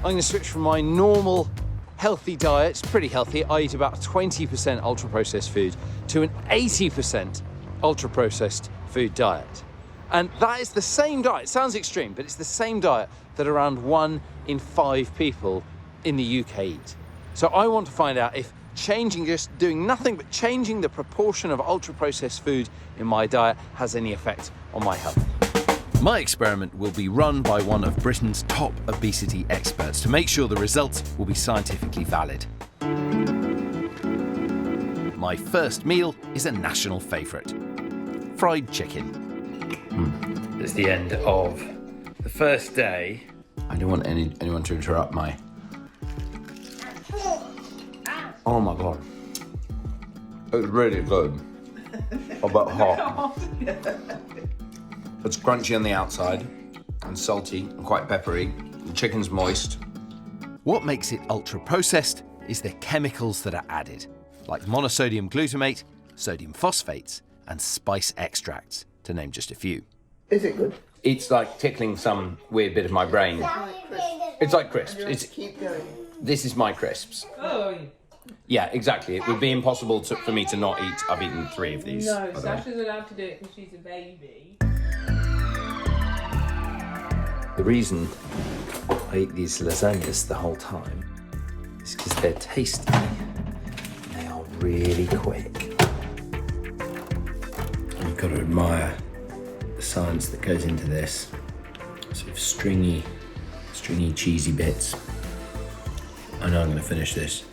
I'm going to switch from my normal healthy diet, it's pretty healthy, I eat about 20% ultra-processed food, to an 80% ultra-processed food diet. And that is the same diet, it sounds extreme, but it's the same diet that around 1 in 5 people in the UK eat. So I want to find out if changing, just doing nothing but changing the proportion of ultra-processed food in my diet has any effect on my health. My experiment will be run by one of Britain's top obesity experts to make sure the results will be scientifically valid. My first meal is a national favourite: fried chicken. It's the end of the first day. I don't want anyone to interrupt my... Oh my God. It's really good. A bit hot. It's crunchy on the outside and salty and quite peppery. The chicken's moist. What makes it ultra-processed is the chemicals that are added, like monosodium glutamate, sodium phosphates, and spice extracts, to name just a few. Is it good? It's like tickling some weird bit of my brain. It's like crisps. Keep going. This is my crisps. Oh. Yeah, exactly. It would be impossible for me to not eat. I've eaten 3 of these. No, Sasha's allowed to do it because she's a baby. The reason I eat these lasagnas the whole time is because they're tasty. They are really quick. You've got to admire the science that goes into this. Sort of stringy, cheesy bits. I know I'm going to finish this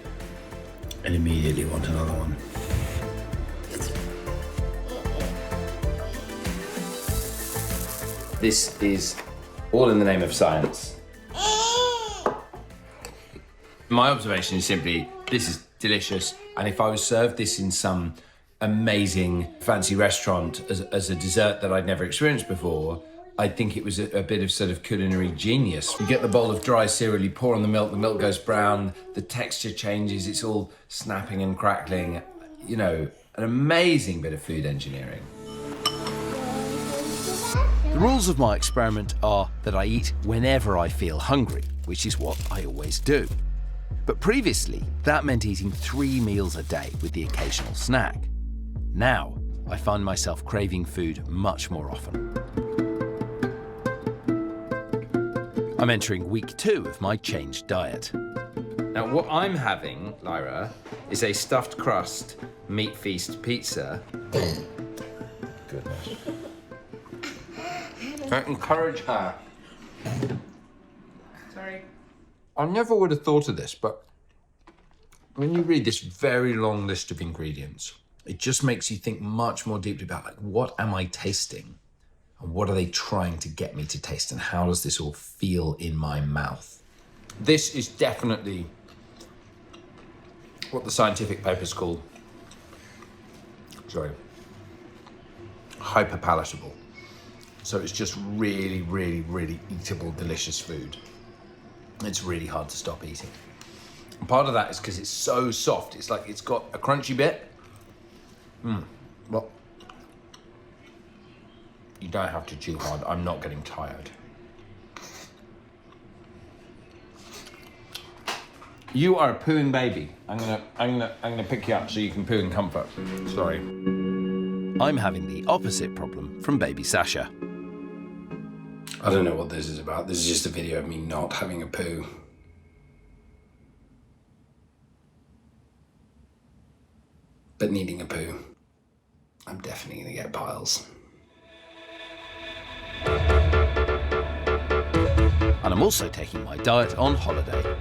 and immediately want another one. This is all in the name of science. My observation is simply, this is delicious, and if I was served this in some amazing fancy restaurant as a dessert that I'd never experienced before, I think it was a bit of sort of culinary genius. You get the bowl of dry cereal, you pour on the milk goes brown, the texture changes, it's all snapping and crackling. You know, an amazing bit of food engineering. The rules of my experiment are that I eat whenever I feel hungry, which is what I always do. But previously, that meant eating 3 meals a day with the occasional snack. Now, I find myself craving food much more often. I'm entering week 2 of my changed diet. Now what I'm having, Lyra, is a stuffed crust meat feast pizza. Goodness. I encourage her. Sorry. I never would have thought of this, but when you read this very long list of ingredients, it just makes you think much more deeply about, like, what am I tasting? And what are they trying to get me to taste? And how does this all feel in my mouth? This is definitely what the scientific papers call, hyperpalatable. So it's just really, really, really eatable, delicious food. It's really hard to stop eating. And part of that is because it's so soft. It's like it's got a crunchy bit. Well, you don't have to chew hard. I'm not getting tired. You are a pooing baby. I'm gonna pick you up so you can poo in comfort. Sorry. I'm having the opposite problem from baby Sasha. I don't know what this is about. This is just a video of me not having a poo. But needing a poo. I'm definitely gonna get piles. And I'm also taking my diet on holiday.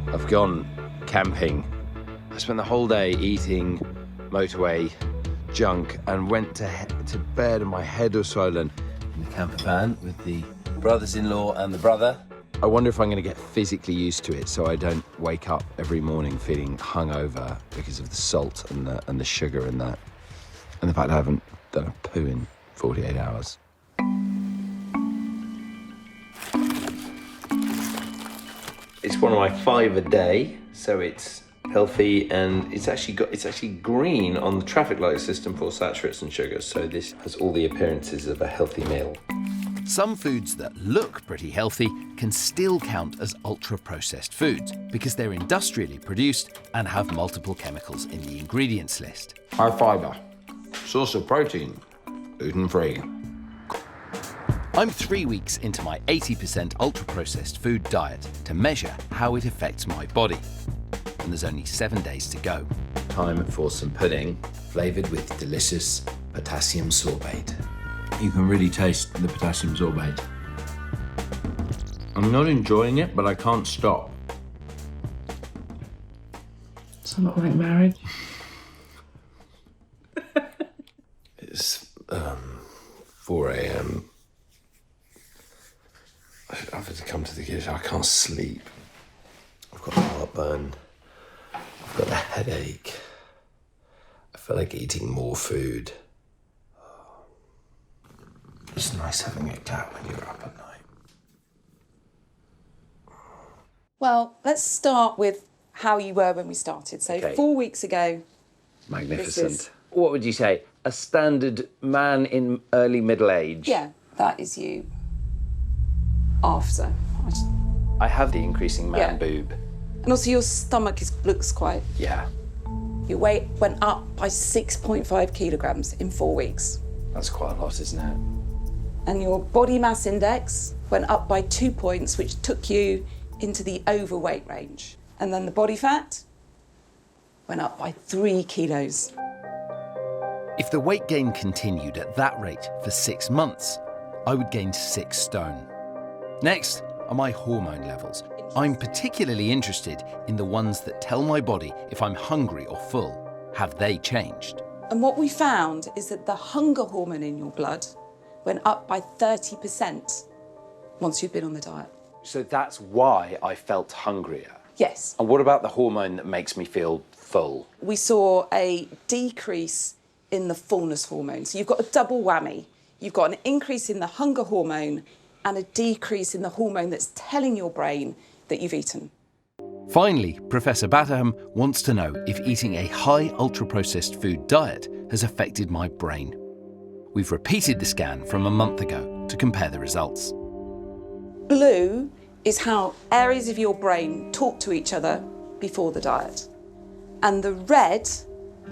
I've gone camping. I spent the whole day eating motorway junk and went to bed and my head was swollen in the camper van with the brothers-in-law and the brother. I wonder if I'm going to get physically used to it so I don't wake up every morning feeling hungover because of the salt and the sugar and that. And the fact I haven't done a poo in 48 hours. It's one of my 5 a day, so it's healthy and it's actually green on the traffic light system for saturates and sugars. So this has all the appearances of a healthy meal. Some foods that look pretty healthy can still count as ultra-processed foods because they're industrially produced and have multiple chemicals in the ingredients list. High fibre, source of protein, gluten-free. I'm 3 weeks into my 80% ultra-processed food diet to measure how it affects my body. And there's only 7 days to go. Time for some pudding, flavoured with delicious potassium sorbate. You can really taste the potassium sorbate. I'm not enjoying it, but I can't stop. It's not like marriage. It's 4 a.m. I've had to come to the kitchen. I can't sleep. I've got heartburn. I've got a headache. I feel like eating more food. It's nice having a cat when you're up at night. Well, let's start with how you were when we started. So Okay. 4 weeks ago. Magnificent. This is- What would you say? A standard man in early middle age? Yeah, that is you after. I have the increasing man Yeah. boob. And also your stomach looks quite... Yeah, Your weight went up by 6.5 kilograms in 4 weeks. that's quite a lot, isn't it? And your body mass index went up by 2 points, which took you into the overweight range. And then the body fat went up by 3 kilos. If the weight gain continued at that rate for 6 months, I would gain 6 stone. Next are my hormone levels. I'm particularly interested in the ones that tell my body if I'm hungry or full. Have they changed? And what we found is that the hunger hormone in your blood went up by 30% once you've been on the diet. So that's why I felt hungrier. Yes. And what about the hormone that makes me feel full? We saw a decrease in the fullness hormone. So you've got a double whammy. You've got an increase in the hunger hormone and a decrease in the hormone that's telling your brain that you've eaten. Finally, Professor Batterham wants to know if eating a high ultra-processed food diet has affected my brain. We've repeated the scan from a month ago to compare the results. Blue is how areas of your brain talk to each other before the diet. And the red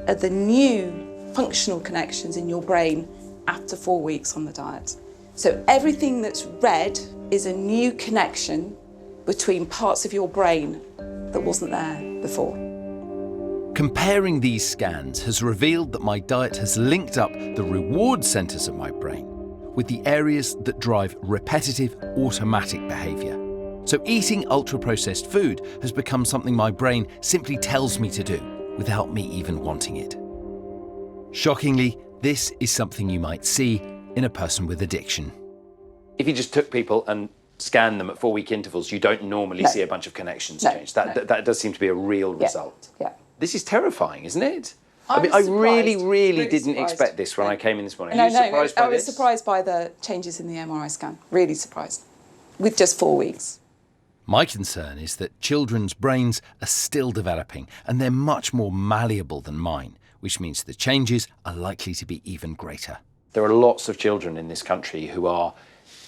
are the new functional connections in your brain after 4 weeks on the diet. So everything that's red is a new connection between parts of your brain that wasn't there before. Comparing these scans has revealed that my diet has linked up the reward centres of my brain with the areas that drive repetitive automatic behaviour. So eating ultra-processed food has become something my brain simply tells me to do without me even wanting it. Shockingly, this is something you might see in a person with addiction. If you just took people and scanned them at 4 week intervals, you don't normally No. see a bunch of connections No, change. no. That does seem to be a real result. Yeah. This is terrifying, isn't it? I was I surprised. really Really didn't surprised. expect this when No. I came in this morning. No, Are you no, surprised by I was this? surprised by the changes in the MRI scan. Really surprised. With just 4 weeks. My concern is that children's brains are still developing and they're much more malleable than mine, which means the changes are likely to be even greater. There are lots of children in this country who are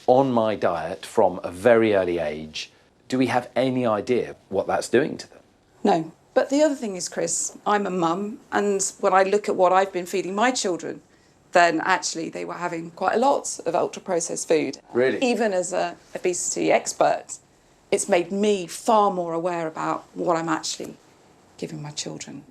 on my diet from a very early age. Do we have any idea what that's doing to them? No. But the other thing is, Chris, I'm a mum, and when I look at what I've been feeding my children, then actually they were having quite a lot of ultra-processed food. Really? Even as an obesity expert, it's made me far more aware about what I'm actually giving my children.